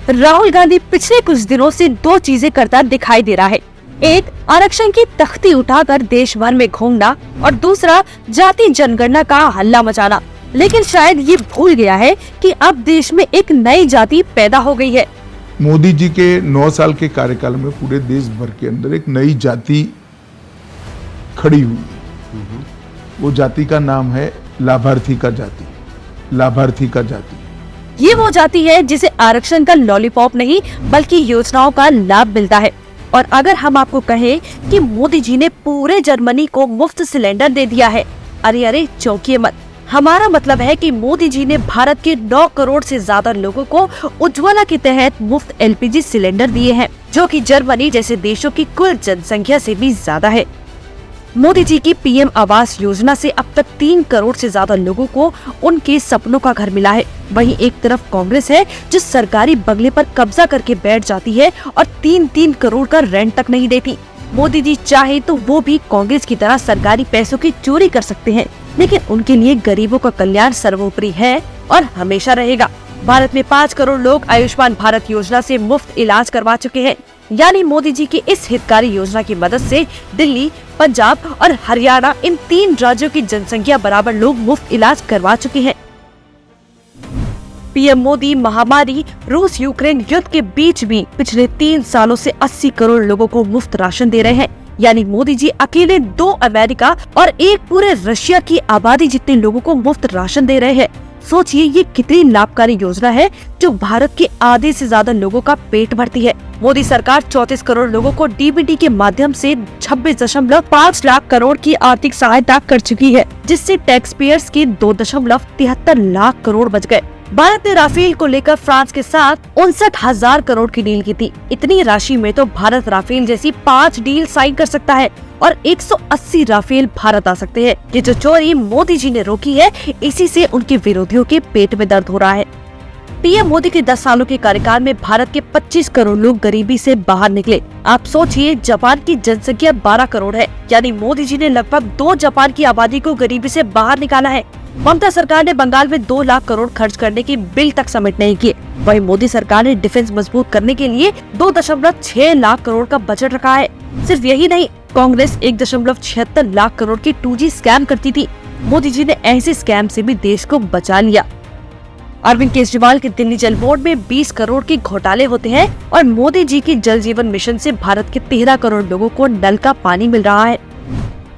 राहुल गांधी पिछले कुछ दिनों से दो चीजें करता दिखाई दे रहा है। एक, आरक्षण की तख्ती उठाकर देश भर में घूमना और दूसरा, जाति जनगणना का हल्ला मचाना। लेकिन शायद ये भूल गया है कि अब देश में एक नई जाति पैदा हो गई है। मोदी जी के 9 साल के कार्यकाल में पूरे देश भर के अंदर एक नई जाति खड़ी हुई है। वो जाति का नाम है लाभार्थी का जाति। लाभार्थी का जाति ये वो जाति है जिसे आरक्षण का लॉलीपॉप नहीं बल्कि योजनाओं का लाभ मिलता है। और अगर हम आपको कहें कि मोदी जी ने पूरे जर्मनी को मुफ्त सिलेंडर दे दिया है, अरे चौंकिए मत। हमारा मतलब है कि मोदी जी ने भारत के 9 करोड़ से ज्यादा लोगों को उज्ज्वला के तहत मुफ्त LPG सिलेंडर दिए हैं, जो कि जर्मनी जैसे देशों की कुल जनसंख्या से भी ज्यादा है। मोदी जी की PM आवास योजना से अब तक 3 करोड़ से ज्यादा लोगों को उनके सपनों का घर मिला है। वहीं एक तरफ कांग्रेस है जो सरकारी बंगले पर कब्जा करके बैठ जाती है और 3-3 करोड़ का रेंट तक नहीं देती। मोदी जी चाहे तो वो भी कांग्रेस की तरह सरकारी पैसों की चोरी कर सकते हैं, लेकिन उनके लिए गरीबों का कल्याण सर्वोपरि है और हमेशा रहेगा। भारत में 5 करोड़ लोग आयुष्मान भारत योजना से मुफ्त इलाज करवा चुके हैं। यानी मोदी जी की इस हितकारी योजना की मदद से दिल्ली, पंजाब और हरियाणा इन 3 राज्यों की जनसंख्या बराबर लोग मुफ्त इलाज करवा चुके हैं। PM मोदी महामारी रूस यूक्रेन युद्ध के बीच भी पिछले 3 सालों से 80 करोड़ लोगों को मुफ्त राशन दे रहे हैं। यानी मोदी जी अकेले 2 अमेरिका और 1 पूरे रशिया की आबादी जितने लोगों को मुफ्त राशन दे रहे हैं। सोचिए ये कितनी लाभकारी योजना है जो भारत के आधे से ज्यादा लोगों का पेट भरती है। मोदी सरकार 34 करोड़ लोगों को DBT के माध्यम से 26.5 लाख करोड़ की आर्थिक सहायता कर चुकी है, जिससे टैक्स पेयर्स के 2.73 लाख करोड़ बच गए। भारत ने राफेल को लेकर फ्रांस के साथ 59,000 करोड़ की डील की थी। इतनी राशि में तो भारत राफेल जैसी 5 डील साइन कर सकता है और 180 राफेल भारत आ सकते हैं। ये जो चोरी मोदी जी ने रोकी है, इसी से उनके विरोधियों के पेट में दर्द हो रहा है। PM मोदी के 10 सालों के कार्यकाल में भारत के 25 करोड़ लोग गरीबी से बाहर निकले। आप सोचिए, जापान की जनसंख्या 12 करोड़ है, यानी मोदी जी ने लगभग 2 जापान की आबादी को गरीबी से बाहर निकाला है। ममता सरकार ने बंगाल में 2 लाख करोड़ खर्च करने की बिल तक सबमिट नहीं किए। वहीं मोदी सरकार ने डिफेंस मजबूत करने के लिए 2.6 लाख करोड़ का बजट रखा है। सिर्फ यही नहीं, कांग्रेस 1.76 लाख करोड़ की 2G स्कैम करती थी। मोदी जी ने ऐसे स्कैम से भी देश को बचा लिया। अरविंद केजरीवाल के दिल्ली जल बोर्ड में 20 करोड़ के घोटाले होते हैं और मोदी जी की जल जीवन मिशन से भारत के 13 करोड़ लोगों को नल का पानी मिल रहा है।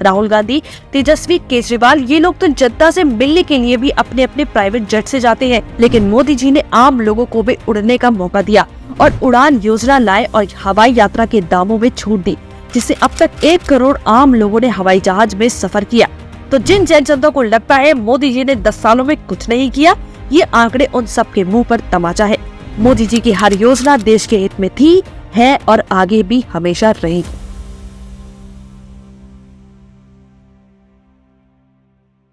राहुल गांधी, तेजस्वी, केजरीवाल ये लोग तो जनता से मिलने के लिए भी अपने अपने प्राइवेट जेट से जाते हैं, लेकिन मोदी जी ने आम लोगों को भी उड़ने का मौका दिया और उड़ान योजना लाए और हवाई यात्रा के दामों में छूट दी, जिससे अब तक 1 करोड़ आम लोगों ने हवाई जहाज में सफर किया। तो जिन जनता को लगता है मोदी जी ने 10 सालों में कुछ नहीं किया, ये आंकड़े उन सब के मुंह पर तमाचा है। मोदी जी की हर योजना देश के हित में थी, है और आगे भी हमेशा रहेगी।